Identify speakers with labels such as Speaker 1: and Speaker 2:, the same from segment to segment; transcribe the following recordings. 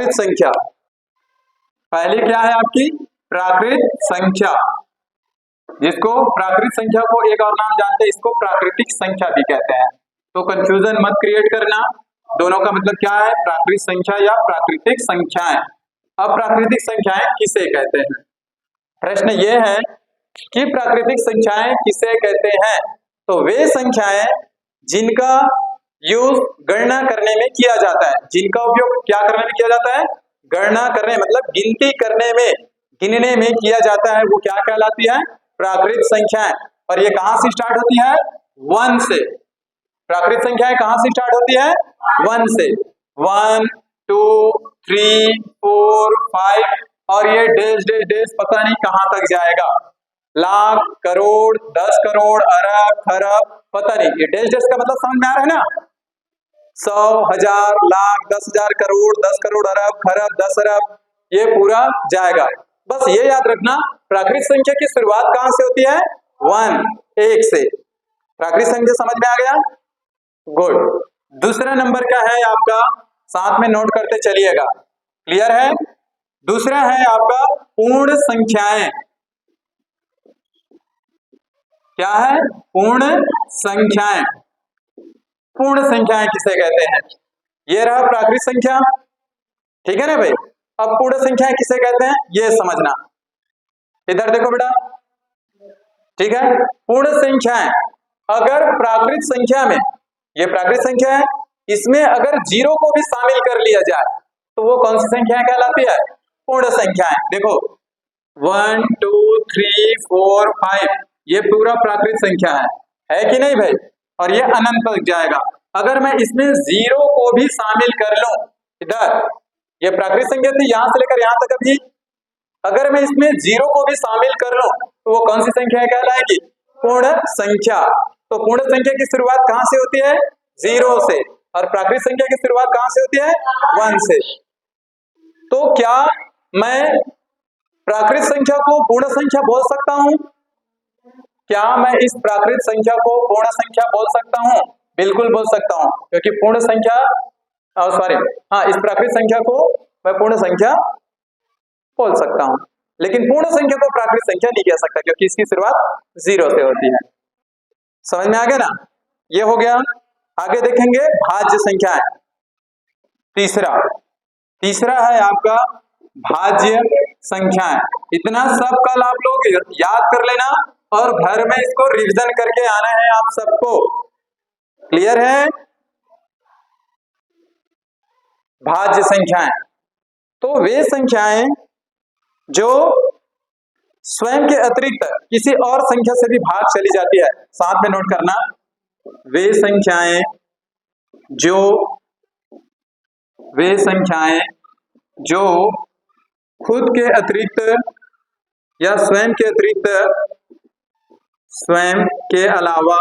Speaker 1: प्राकृत संख्या। पहली क्या है आपकी प्राकृत संख्या, जिसको प्राकृत संख्या को एक और नाम जानते हैं, इसको प्राकृतिक संख्या भी कहते हैं। तो कंफ्यूजन मत क्रिएट करना, दोनों का मतलब क्या है, प्राकृतिक संख्या या प्राकृतिक संख्याएं। अब प्राकृतिक संख्याएं किसे कहते हैं, प्रश्न ये है कि प्राकृतिक संख्याएं किसे कहते हैं। तो वे संख्याएं जिनका यूज गणना करने में किया जाता है, जिनका उपयोग क्या करने में किया जाता है, गणना करने मतलब गिनती करने में, गिनने में किया जाता है, वो क्या कहलाती है, प्राकृत संख्याएं। और ये कहां से स्टार्ट होती है, 1 से। प्राकृत संख्याएं कहां से स्टार्ट होती है, 1 से। 1 2 3 4 5 और ये डेज डेज डेज पता नहीं कहां तक जाएगा, लाख करोड़ 10 करोड़ अरब खरब पता नहीं। ये डेज डेज का मतलब समझ में आ रहा है ना, 100 1000 लाख 10,000 करोड़ 10 करोड़ अरब खरब 10 अरब, ये पूरा जाएगा। बस ये याद रखना प्राकृत संख्या की शुरुआत कहां से होती है, 1 1 से। प्राकृत संख्या समझ में आ गया, गुड। दूसरा नंबर क्या है आपका, साथ में नोट करते चलिएगा, क्लियर है। दूसरा है आपका पूर्ण संख्याएं। क्या है, पूर्ण संख्याएं। पूर्ण संख्याएं किसे कहते हैं, ये रहा प्राकृत संख्या, ठीक है ना भाई। अब पूर्ण संख्याएं किसे कहते हैं ये समझना, इधर देखो बेटा, ठीक है। पूर्ण संख्याएं अगर प्राकृत संख्या में, ये प्राकृत संख्या है, इसमें अगर जीरो को भी शामिल कर लिया जाए तो वो कौन सी संख्या कहलाती है, पूर्ण संख्याएं। देखो 1 2 3 4 5 ये पूरा प्राकृत संख्या है कि नहीं भाई, और ये अनंत तक जाएगा। अगर मैं इसमें जीरो को भी शामिल कर लूं, इधर ये प्राकृत संख्या थी, यहां से लेकर यहां तक अभी, अगर मैं इसमें जीरो को भी शामिल कर लूं तो वो कौन सी संख्या कहलाएगी, पूर्ण संख्या। तो पूर्ण संख्या की शुरुआत कहां से होती है, जीरो से, और प्राकृत संख्या की शुरुआत कहां से होती है, 1 से। तो क्या मैं प्राकृत संख्या को पूर्ण संख्या बोल सकता हूं, क्या मैं इस प्राकृत संख्या को पूर्ण संख्या बोल सकता हूं, बिल्कुल बोल सकता हूं, क्योंकि पूर्ण संख्या सॉरी हाँ, इस प्राकृत संख्या को मैं पूर्ण संख्या बोल सकता हूं, लेकिन पूर्ण संख्या को प्राकृत संख्या नहीं कह सकता क्योंकि इसकी शुरुआत जीरो से होती है। समझ में आ गया ना, ये हो गया। आगे देखेंगे भाज्य संख्याएं। तीसरा है आपका भाज्य संख्याएं। इतना सब कल आप लोग याद कर लेना और घर में इसको रिवीजन करके आना है आप सबको, क्लियर है। भाज्य संख्याएं तो वे संख्याएं जो स्वयं के अतिरिक्त किसी और संख्या से भी भाग चली जाती है, साथ में नोट करना, वे संख्याएं जो खुद के अतिरिक्त या स्वयं के अतिरिक्त, स्वयं के अलावा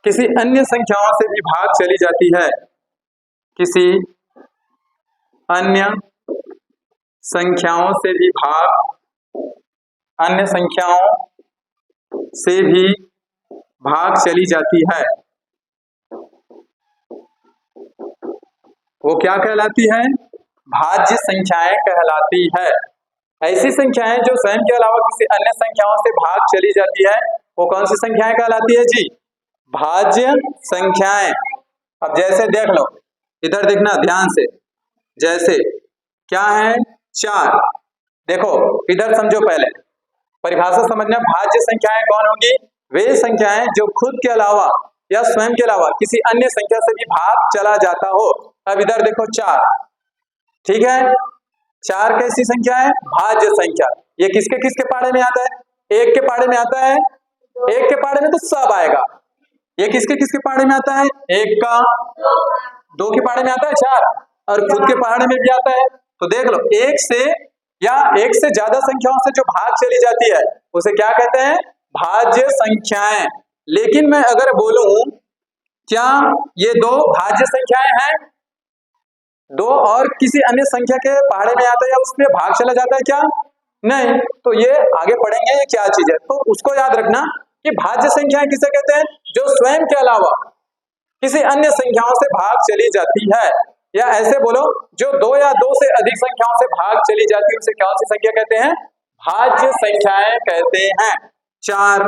Speaker 1: किसी अन्य संख्याओं से भी भाग चली जाती है, किसी अन्य संख्याओं से भी अन्य संख्याओं से भी भाग चली जाती है, वो क्या कहलाती है, भाज्य संख्याएं कहलाती है। ऐसी संख्याएं जो स्वयं के अलावा किसी अन्य संख्याओं से भाग चली जाती है वो कौन सी संख्याएं कहलाती है जी, भाज्य संख्याएं। अब जैसे देख लो, इधर देखना ध्यान से, जैसे क्या है 4, देखो इधर समझो, पहले परिभाषा समझना। भाज्य संख्याएं कौन होंगी, वे संख्याएं जो खुद के अलावा या स्वयं के अलावा किसी अन्य संख्या से भी भाग चला जाता हो। अब इधर देखो 4, ठीक है, 4 कैसी संख्या है, भाज्य संख्या। ये किसके किसके पाड़े में आता है, 1 के पाड़े में आता है, 1 के पाड़े में तो सब आएगा। ये किसके किसके पाड़े में आता है, 1 का, 2 के पाड़े में आता है 4, और खुद के पाड़े में भी आता है। तो देख लो 1 से या 1 से ज्यादा संख्याओं से जो भाग चली जाती है उसे क्या कहते हैं, भाज्य संख्याएं। लेकिन मैं अगर बोलूं क्या ये 2 भाज्य संख्याएं हैं, 2 और किसी अन्य संख्या के पहाड़े में आता है या उसमें भाग चला जाता है क्या, नहीं, तो ये आगे पढ़ेंगे ये क्या चीज है। तो उसको याद रखना कि भाज्य संख्याएं किसे कहते हैं, जो स्वयं के अलावा किसी अन्य संख्याओं से भाग चली जाती है, या ऐसे बोलो जो 2 या 2 से अधिक संख्याओं से भाग चली जाती है उसे कौन सी संख्या कहते हैं? भाज्य संख्याएं कहते हैं। 4,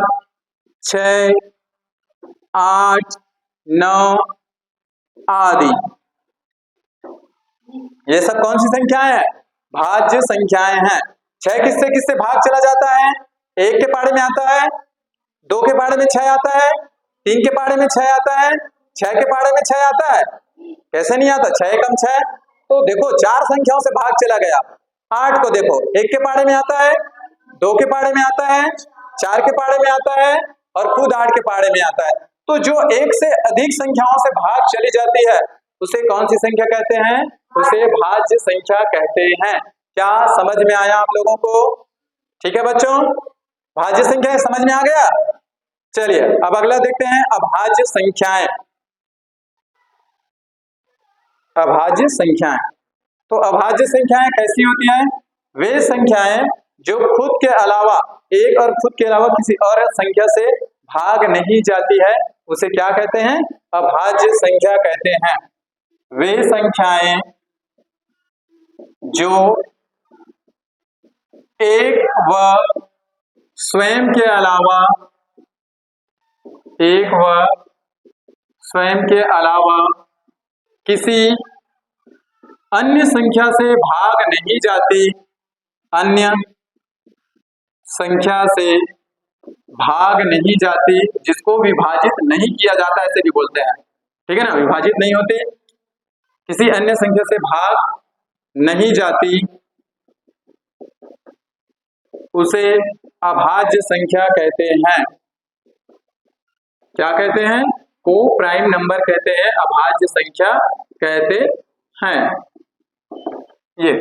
Speaker 1: 6, 8, 9 आदि, ये सब कौन सी संख्याएं हैं? भाज्य संख्याएं हैं। 6 किससे किससे भाग चला जाता है? 1 के पाड़े में आता है, 2 के पाड़े में 6 आता है, 3 के पाड़े में 6 आता है, 6 के पाड़े में 6 आता है। कैसे नहीं आता? 6 एकम 6, तो देखो 4 संख्याओं से भाग चला गया। 8 को देखो 1 के पाड़े में आता है, 2 के पाड़े में आता है, 4 के पाड़े में आता है और खुद 8 के पाड़े में आता है। तो जो 1 से अधिक संख्याओं से भाग चली जाती है उसे कौन सी संख्या कहते हैं? उसे भाज्य संख्या कहते हैं। क्या समझ में आया आप लोगों को? ठीक है बच्चों, भाज्य संख्या समझ में आ गया? चलिए अब अगला देखते हैं, अभाज्य संख्याएं। अभाज्य संख्याएं, तो अभाज्य संख्याएं कैसी होती हैं? वे संख्याएं जो खुद के अलावा, एक और खुद के अलावा किसी और संख्या से भाग नहीं जाती है उसे क्या कहते हैं? अभाज्य संख्या कहते हैं। वे संख्याएं जो एक व स्वयं के अलावा, एक व स्वयं के अलावा किसी अन्य संख्या से भाग नहीं जाती, अन्य संख्या से भाग नहीं जाती, जिसको विभाजित नहीं किया जाता ऐसे भी बोलते हैं, ठीक है ना, विभाजित नहीं होती, किसी अन्य संख्या से भाग नहीं जाती, उसे अभाज्य संख्या कहते हैं। क्या कहते हैं? को प्राइम नंबर कहते हैं, अभाज्य संख्या कहते हैं। ये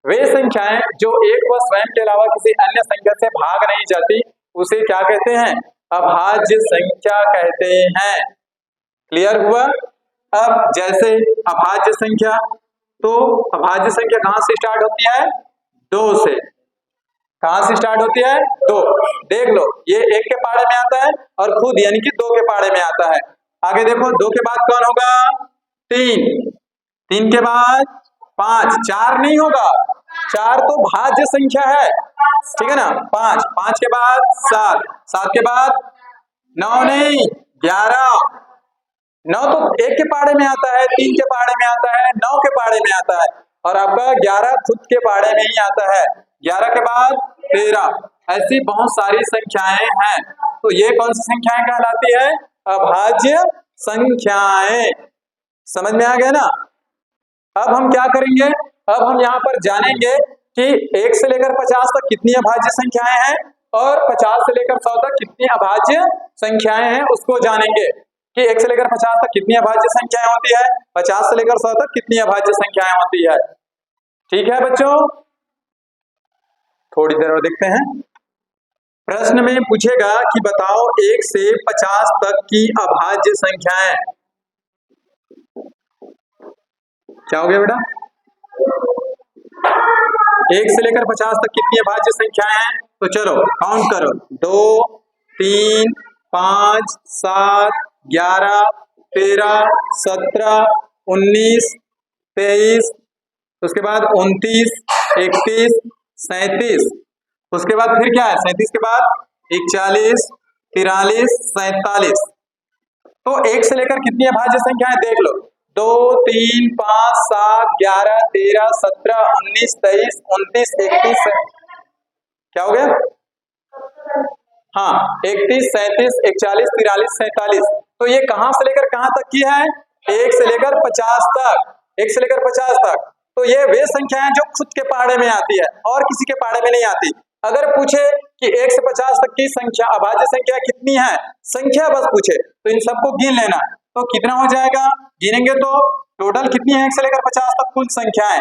Speaker 1: वे संख्याएं जो एक व स्वयं के अलावा किसी अन्य संख्या से भाग नहीं जाती उसे क्या कहते हैं? अभाज्य संख्या कहते हैं। क्लियर हुआ? अब जैसे अभाज्य संख्या, तो अभाज्य संख्या कहां से स्टार्ट होती है? 2 से। कहां से स्टार्ट होती है? 2। देख लो, ये 1 के पाड़े में आता है और खुद यानी कि 2 के पाड़े में आता है। आगे देखो 2 के बाद कौन होगा? 3, 3 के बाद 5, 4 नहीं होगा, 4 तो भाज्य संख्या है, ठीक है ना। 5, 5 के बाद 7, 7 के बाद 9 नहीं 11, 9 तो 1 के पाड़े में आता है, 3 के पाड़े में आता है, 9 के पाड़े में आता है और आपका 11 खुद के पाड़े में ही आता है। 11 के बाद 13, ऐसी बहुत सारी संख्याएं हैं। तो ये कौन सी संख्याएं कहलाती है? अभाज्य संख्याएं। समझ में आ गया ना? अब हम क्या करेंगे? अब हम यहाँ पर जानेंगे कि 1 से लेकर 50 तक कितनी अभाज्य संख्याएं हैं और 50 से लेकर 100 तक कितनी अभाज्य संख्याएं हैं, उसको जानेंगे कि 1 से लेकर 50 तक कितनी अभाज्य संख्याएं होती है, 50 से लेकर 100 तक कितनी अभाज्य संख्याएं होती है। ठीक है बच्चों, थोड़ी देर और देखते हैं। प्रश्न में पूछेगा कि बताओ 1 से 50 तक की अभाज्य संख्याएं। क्या हो गया बेटा? 1 से लेकर 50 तक कितनी अभाज्य संख्याएं हैं? तो चलो काउंट करो, 2, 3, 5, 7, 11, 13, 17, 19, 23, उसके बाद 29, 31, 37, उसके बाद फिर क्या है? 37 के बाद 41, 43, 47। तो 1 से लेकर कितनी अभाज्य संख्याएं देख लो, 2, 3, 5, 7, 11, 13, 17, 19, 23, 29, 31, क्या हो गया? हाँ 31, 37, 41, 43, 47। तो ये कहां से लेकर कहां तक की है? 1 से लेकर 50 तक, 1 से लेकर 50 तक। तो ये वे संख्याएं जो खुद के पाड़े में आती है और किसी के पाड़े में नहीं आती। अगर पूछे कि 1 से 50 तक की संख्या, अभाज्य संख्या कितनी है, संख्या बस पूछे, तो इन सबको गिन लेना। तो कितना हो जाएगा? गिनेंगे तो टोटल कितनी है 1 से लेकर 50 तक कुल संख्याएं?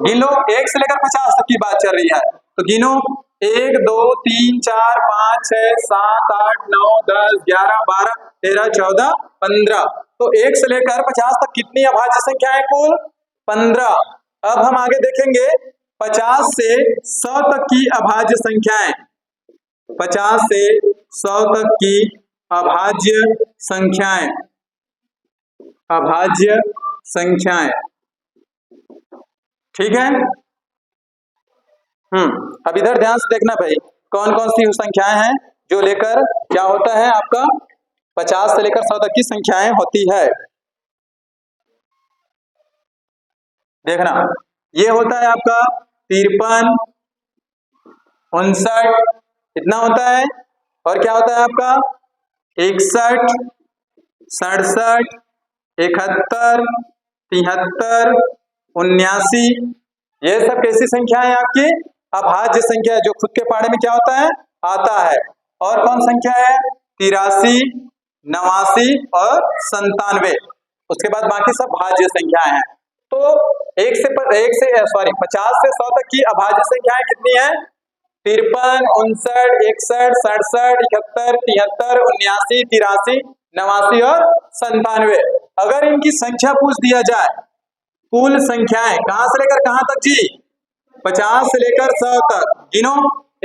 Speaker 1: गिन लो, 1 से लेकर 50 तक की बात चल रही है, तो गिनो 1, 2, 3, 4, 5, 6, 7, 8, 9, 10, 11, 12, 13, 14, 15। तो 1 से लेकर 50 तक कितनी अभाज्य संख्याएं? कुल 15। अब हम आगे देखेंगे 50 से 100 तक की अभाज्य संख्याएं। 50 से 100 तक की अभाज्य संख्याएं, अभाज्य संख्याएं। ठीक है। अब इधर ध्यान से देखना भाई, कौन कौन सी संख्याएं हैं जो लेकर क्या होता है आपका 50 से लेकर 100 तक की संख्याएं होती है। देखना, ये होता है आपका 53, 59 इतना होता है, और क्या होता है आपका 61, 67, 71, 73, 79। ये सब कैसी संख्या है आपकी? अभाज्य संख्या है, जो खुद के पहाड़े में क्या होता है आता है। और कौन संख्या है? 83, 89 और 97। उसके बाद बाकी सब भाज्य संख्याएं हैं। तो 50 से 100 तक की अभाज्य संख्याएं कितनी है? 53, 59, 61, 67, 71, 73, 79, 83, 89 और 97। अगर इनकी संख्या पूछ दिया जाए, कुल संख्याएं कहां से लेकर कहां तक जी? 50 से लेकर 100 तक। गिनो,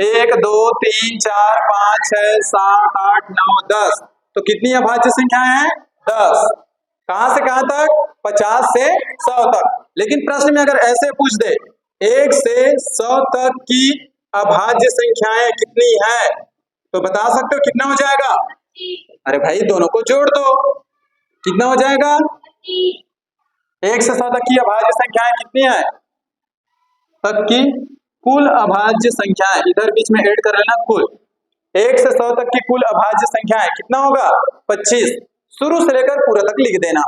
Speaker 1: 1, 2, 3, 4, 5, 6, 7, 8, 9, 10। तो कितनी अभाज्य संख्याएं हैं? 10। कहां से कहां तक? 50 से 100 तक। लेकिन प्रश्न में अगर ऐसे पूछ दे, 1 से 100 तक की अभाज्य संख्याएं कितनी है, तो बता सकते हो कितना हो जाएगा? अरे भाई दोनों को जोड़ दो, कितना हो जाएगा? 1 से 100 तक की अभाज्य संख्याएं कितनी है? तक की कुल अभाज्य संख्याएं, इधर बीच में ऐड कर लेना कुल। 1 से 100 तक की कुल अभाज्य संख्याएं कितना होगा? 25। शुरू से लेकर पूरा तक लिख देना।